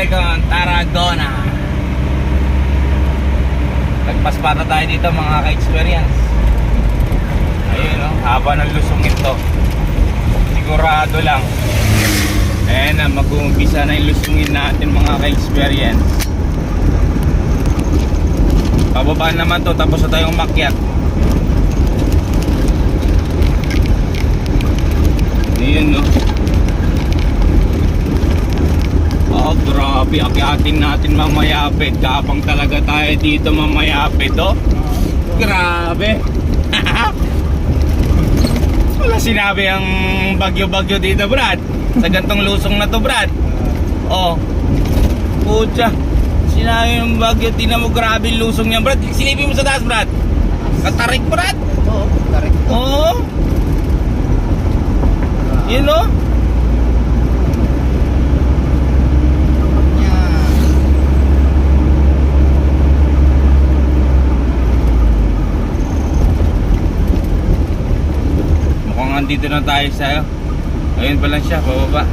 Bicon, Tarragona. Nagpaspata tayo dito mga ka-experience. Ayun o, haba ng lusong ito. Sigurado lang. Ayan na, mag-uumpisa na yung lusungin natin mga ka-experience. Pababaan naman to, tapos na tayong umakyat. Ayun no. Oh, grabe, akyatin natin mamayapit. Kapang talaga tayo dito mamayapit, oh. Grabe. Wala sinabi ang bagyo-bagyo dito, Brad. Sa gantong lusong na to, Brad. Oh. Pucha. Sinabi ng bagyo, tingnan mo, grabe yung lusong niya, Brad. Silipin mo sa taas, Brad. Katarik, Brad. Oo, tarik. Oo. Yun, oh. Nandito na tayo sa'yo. Ayun pa lang siya, pababa.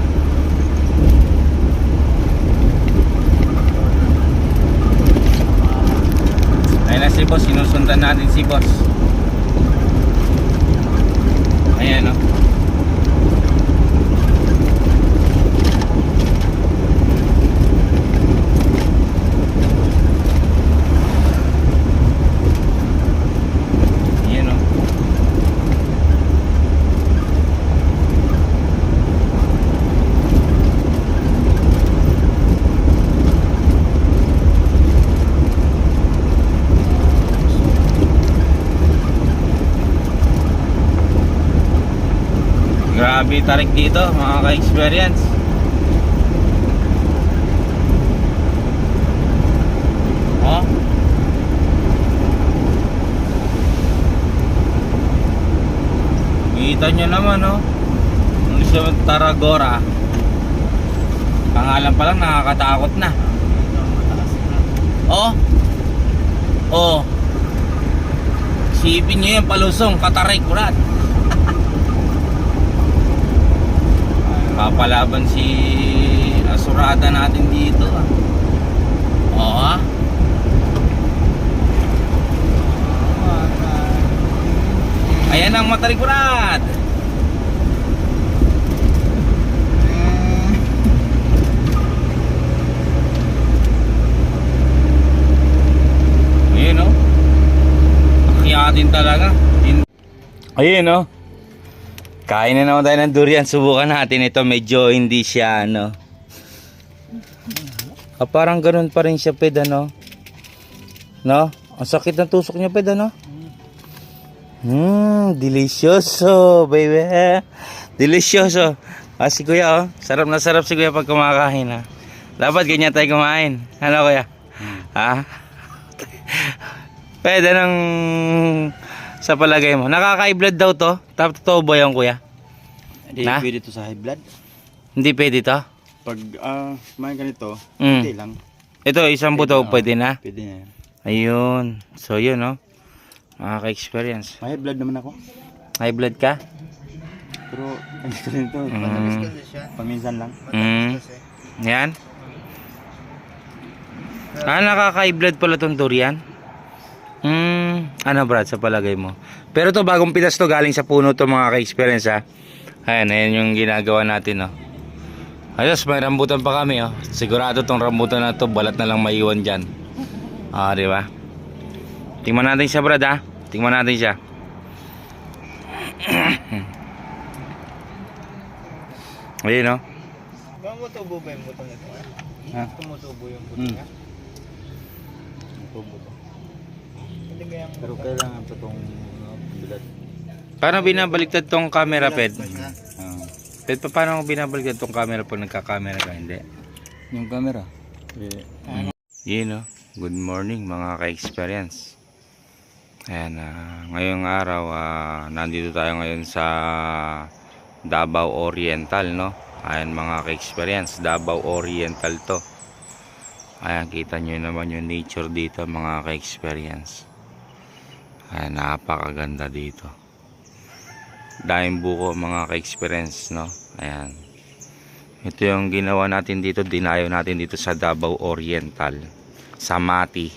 Ayun na si boss, sinusundan natin si boss. Ayan o. Grabe tarik dito mga ka-experience. Oh. Kita nyo naman, oh. Lusong Tarragona. Pangalan pa lang nakakatakot na. Oh. Oh. Sipin nyo yung palusong katarik, Brad. Papalaban si asurada natin dito, ah. Oo, ah. Ayan ang matarik, Brad. Ayun, oh. Akyatin talaga. Ayun, oh. Kain na naman tayo ng durian. Subukan natin ito. Medyo hindi siya ano. Parang ganun pa rin siya, Ped, ano. No? Ang sakit ng tusok niya, Ped, ano. Delicioso, baby. Delicioso. Si kuya, oh. Sarap na sarap si kuya pag kumakain, ha. Dapat ganyan tayo kumain. Ano, kuya? Ha? Ped, anong sa palagay mo? Nakaka-high blood daw to? Totoo ba yan, kuya? Hindi pwede to sa high blood. Hindi pwede to? Pag kumain ka nito, hindi lang. Ito, isang buto pwede na? Pwede na yan. Ayun. So, yun, no? Makaka-experience. May high blood naman ako. High blood ka? Pero, ganito rin to. Paminsan lang. Yan? Nakaka-high blood pala itong durian? Ano, Brad, sa palagay mo? Pero to bagong pitas to, galing sa puno to mga ka-experience, ha. Ayan yung ginagawa natin, no. Ayos, may rambutan pa kami, oh. Sigurado tong rambutan na to, balat na lang maiwan dyan. Di ba? Tingnan natin siya, Brad, ha. Tingnan natin siya. Ayun, no. Tumutubo ba yung buto nito? Ha? Tumutubo yung buto niya? Tubo to. Hindi kaya Pero kailangan pa itong bilad. Paano binabaliktad tong camera, Ped? Ped, paano mo binabaliktad tong camera pag nagka-camera ka? Hindi. Yung camera. Yun, no. Good morning mga ka-experience. Ayan, ngayong araw nandito tayo ngayon sa Davao Oriental, no. Ayan mga ka-experience, Davao Oriental to. Ayan, kita nyo naman yung nature dito mga ka-experience. Ayan, napakaganda dito. Daming buko mga ka-experience, no. Ayan. Ito yung ginawa natin dito, dinayo natin dito sa Davao Oriental, sa Mati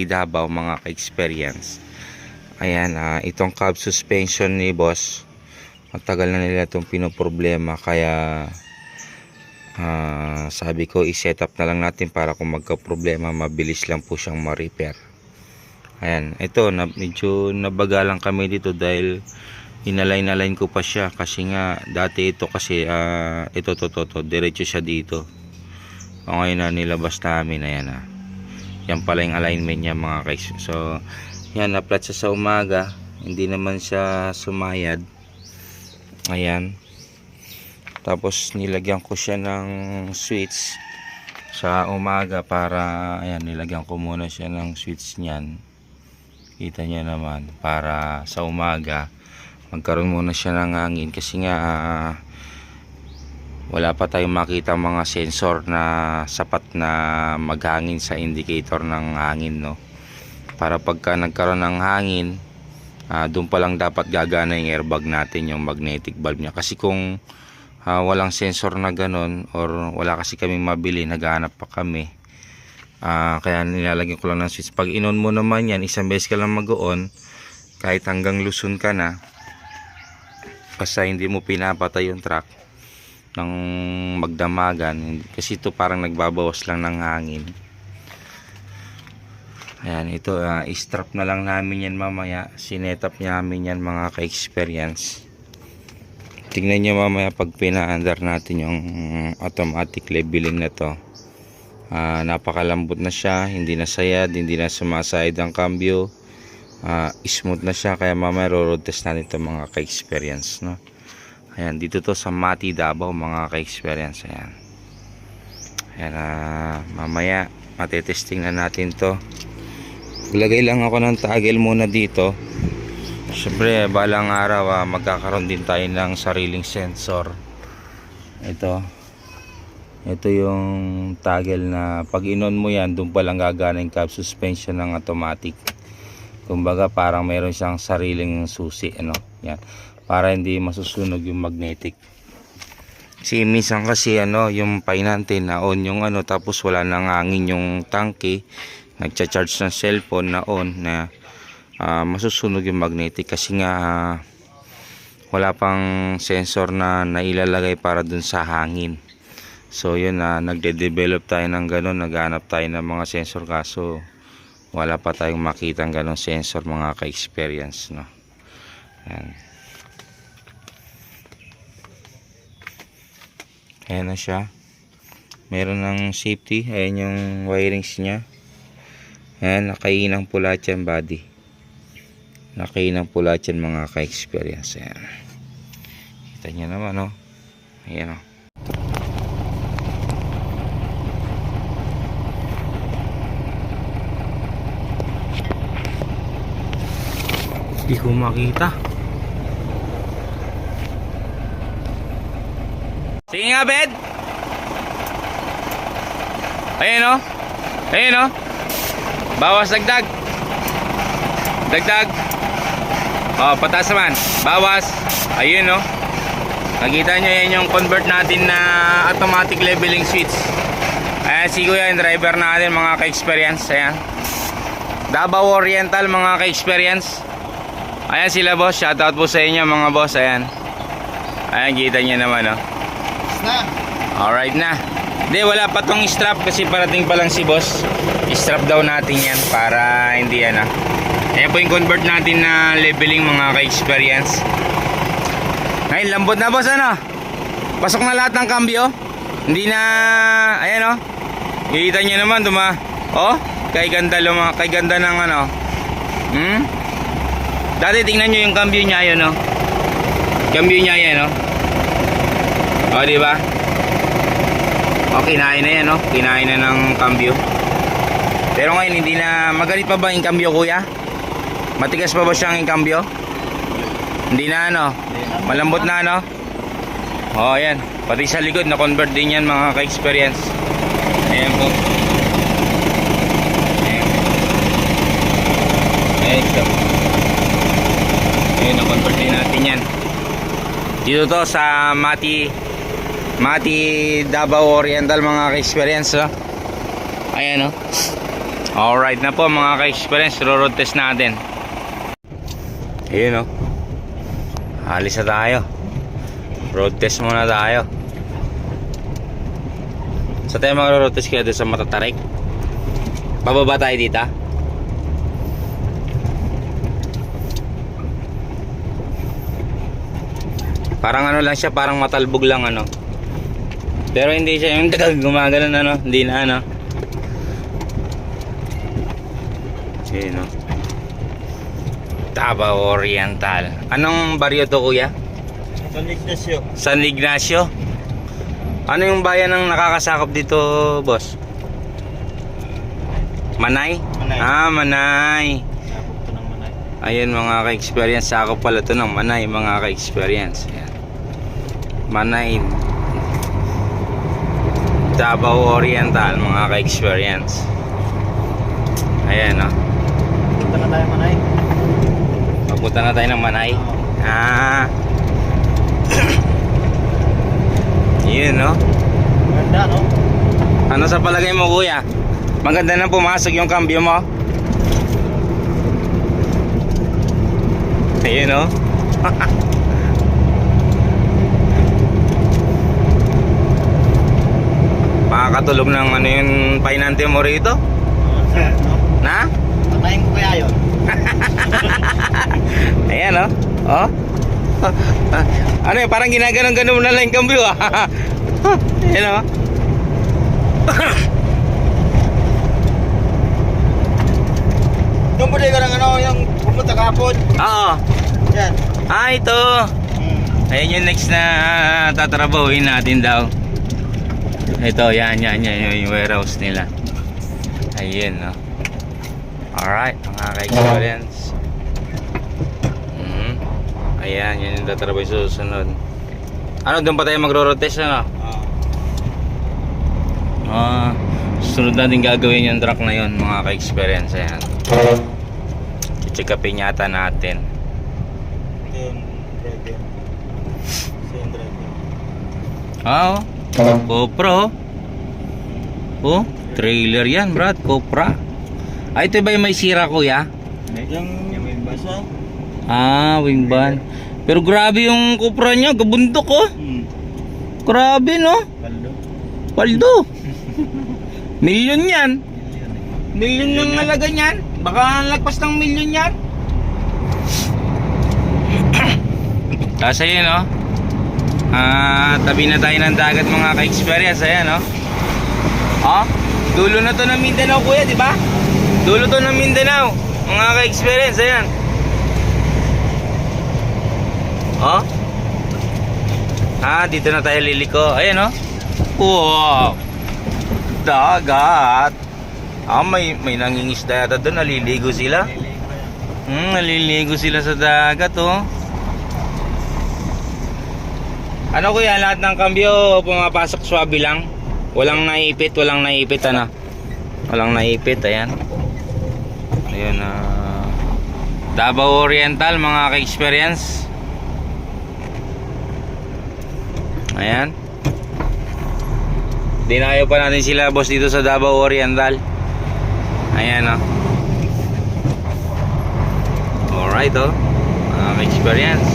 Davao, mga ka-experience. Ayan, itong cab suspension ni boss, matagal na nila itong pinoproblema, kaya sabi ko i-set up na lang natin para kung magka-problema mabilis lang po siyang ma-repair. Ayan, ito medyo nabagalan kami dito dahil inalain ko pa siya, kasi nga dati ito kasi ito diretso siya dito. O ngayon na nilabas namin, ayan yan pala yung alignment niya, mga guys. So yan, na-flat siya sa umaga, hindi naman siya sumayad. Ayan, tapos nilagyan ko siya ng switch sa umaga para, ayan, nilagyan ko muna siya ng switch niyan, kita niya naman, para sa umaga magkaroon muna siya ng hangin, kasi nga wala pa tayong makita mga sensor na sapat na maghangin sa indicator ng hangin, no? Para pagka nagkaroon ng hangin, doon pa lang dapat gagana yung airbag natin, yung magnetic valve niya. Kasi kung walang sensor na ganon, or wala kasi kaming mabili, naghahanap pa kami, kaya nilalagyan ko lang ng switch. Pag in-on mo naman yan, isang beses ka lang mag-on, kahit hanggang Luzon ka na, basta hindi mo pinapatay yung truck ng magdamagan, kasi ito parang nagbabawas lang ng hangin. Ayan, ito i-strap na lang namin yan mamaya. Sinetap namin yan, mga ka-experience. Tingnan nyo mamaya pag pina-under natin yung automatic leveling na to. Napakalambot na siya, hindi na sayad, hindi na sumasayad ang cambio. Smooth na siya, kaya mamaya road test natin ito, mga ka-experience, no? Ayan, dito to sa Mati Davao, mga ka-experience. Ayan, ayan, mamaya matetesting na natin to. Lagay lang ako ng toggle muna dito. Siyempre balang araw magkakaroon din tayo ng sariling sensor. Ito yung toggle na pag inon mo yan, doon pa lang gagana yung cab suspension ng automatic. Kumbaga parang mayroon siyang sariling susi, ano, yan, para hindi masusunog yung magnetic. Kasi minsan kasi yung painante na on yung tapos wala nang hangin yung tangke, nagcha-charge ng cellphone na on, na masusunog yung magnetic, kasi nga wala pang sensor na nailalagay para dun sa hangin. So yun, nagde-develop tayo ng ganun, naghanap tayo ng mga sensor, kaso wala pa tayong makita ng ganong sensor, mga ka-experience, no? Ayan. Ayan na siya. Meron ng safety. Ayan yung wirings nya. Ayan, nakainang pula yan, body. Nakainang pula yan, mga ka-experience. Ayan. Kita nyo naman, no? Ayan, no? Hindi ko makita. Sige nga, bed. Ayan, o. Ayan, o. Bawas, dagdag. Dagdag. O, pataas naman. Bawas. Ayun, o. Nakita nyo, yan yung convert natin na automatic leveling switch. Ayan, si Kuya yung driver natin, mga ka-experience. Ayan. Davao Oriental, mga ka-experience. Ayan sila, boss. Shoutout po sa inyo, mga boss. Ayan. Ayan, kita nyo naman, o. Na. Alright na. Hindi, wala pa tong strap kasi parating pa lang si boss. I-strap daw natin yan para hindi yan. Ayan po yung convert natin na leveling, mga ka-experience. Ngayon, lambot na, boss, pasok na lahat ng cambio. Hindi na, ayan, kita nyo naman, kay ganda ng dati tingnan nyo yung cambio nya, yun, cambio nya yan, diba? Kinain na yan, kinain na ng cambio. Pero ngayon hindi na. Magalit pa ba yung cambio, kuya? Matigas pa ba siyang cambio? Hindi na, malambot na, ayan, pati sa likod na convert din yan, mga ka-experience. Ayan po. Ayan ito. Ayan, na-convert din natin yan. Dito to sa Mati Mati Davao Oriental mga ka-experience, oh. Ayan, oh. Alright na po mga ka-experience, road test natin. Ayun, oh. Alis na tayo. Road test muna tayo. Sa tayo mag-road test kaya doon sa Matatarik. Pababa tayo dito. Parang ano lang siya, parang matalbog lang ano. Pero hindi siya yung gumagano ano, hindi na ano. Ayun, no? Davao Oriental. Anong baryo to, kuya? San Ignacio. San Ignacio? Ano yung bayan ng nakakasakop dito, boss? Manay? Manay. Ah, Manay. Sabog to ng Manay. Ayun mga ka-experience, sakop pala to ng Manay mga ka-experience. Ayan. Manay Davao Oriental mga ka-experience. Ayan, no? Punta na tayo Manay. Papunta na tayo ng Manay. Ah. Yun, no? Ganda, no? Ano sa palagay mo, kuya? Maganda na pumasok yung cambio mo? Ayun, no? Makakatulog ng ano yung painante mo rito? No? Na? Patayin ko kaya yun. Ayan, no? Oh? Ano yun? Parang ginaganon-ganon mo na lang yung cambio, ah. Ayan, no? Yung pwede ka ng ano, yung pumunta kahapon. Oo. Yan. Ah, ito. Ayan yung next na tatrabahuin natin daw. Ito, yan yung warehouse nila. Ayun, no? Alright, mga ka-experience. Ayan, yan yung tatrabaho yung susunod. Ano, doon pa tayo magro-road test, ano? Susunod natin gagawin yung truck na yun, mga ka-experience. Ayan. Check-upin yata natin. Yung driver. Same driver. Ah, oh. Copra, oh. Oh, trailer yan, brad. Copra. Ah, ito ba yung may sira, kuya? Yung may basa. Ah, wing van. Pero grabe yung Copra niya, gabundok, oh. Grabe, no? Baldo. Paldo. Milyon yan. Milyon yung halaga niyan. Baka lagpas ng milyon yan. Kasi yun, no? Tabi na tayo ng dagat mga ka-experience. Ayan, no? Oh, dulo na to ng Mindanao, kuya, di ba? Dulo to ng Mindanao, mga ka-experience. Ayan. Oh. Dito na tayo liliko. Ayan, no? Wow. Dagat. May nangingisda yata doon. Naliligo sila. Naliligo sila sa dagat, oh. Ano, kuya, lahat ng kambyo pumapasok swabe lang? Walang naipit, ano? Walang naipit, ayan. Ayun, Davao Oriental, mga ka-experience. Ayan. Dinayo pa natin sila, boss, dito sa Davao Oriental. Ayan, oh. Alright, oh. Mga ka-experience.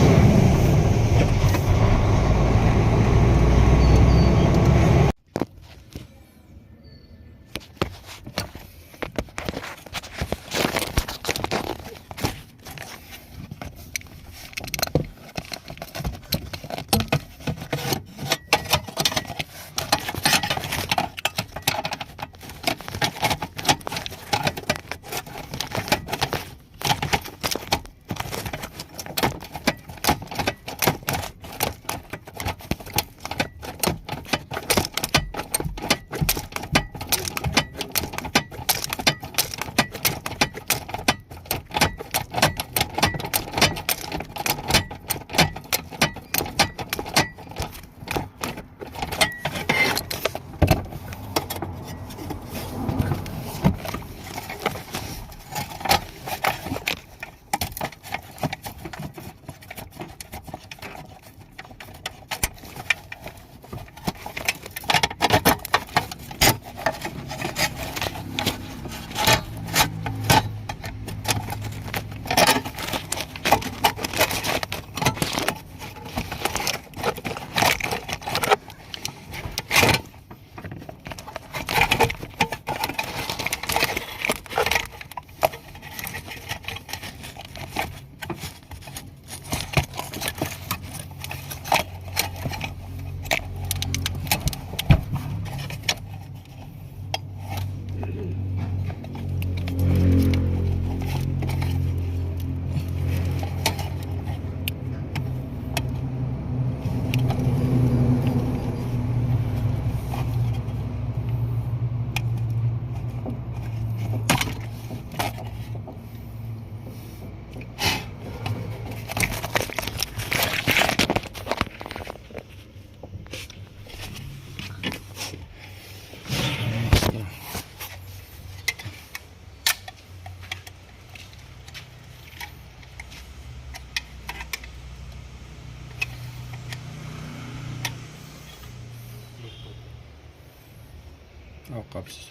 Oh, capsules.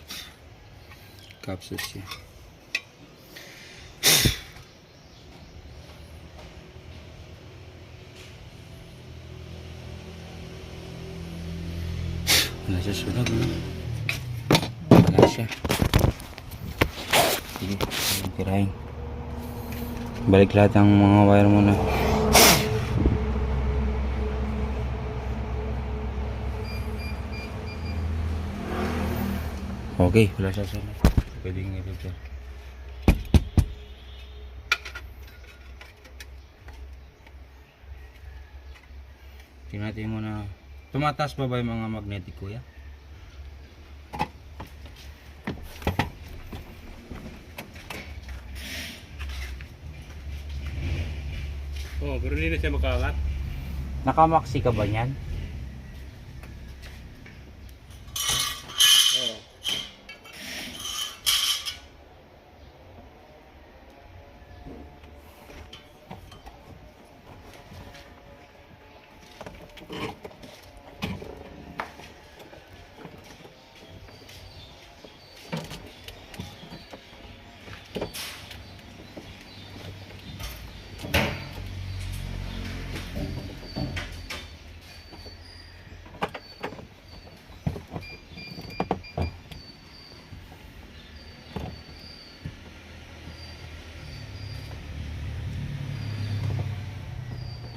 Capsules yan. Wala siya sunog, no? Wala siya. Sige, tirahin. Balik lahat ng mga wire muna. Okay, wala siya sunog. Pwedeng i-repair. Tingnan natin muna. Tumataas pa ba yung mga magnetic, kuya? Oo, pero hindi na siya makaangat. Nakamaxi ka ba niyan? Oo.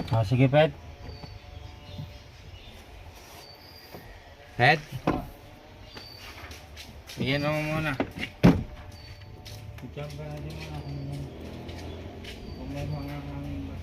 Ah, sige, Pet. Pet? Iyan mo muna. Diyan ka natin muna kung may mga hangin ba.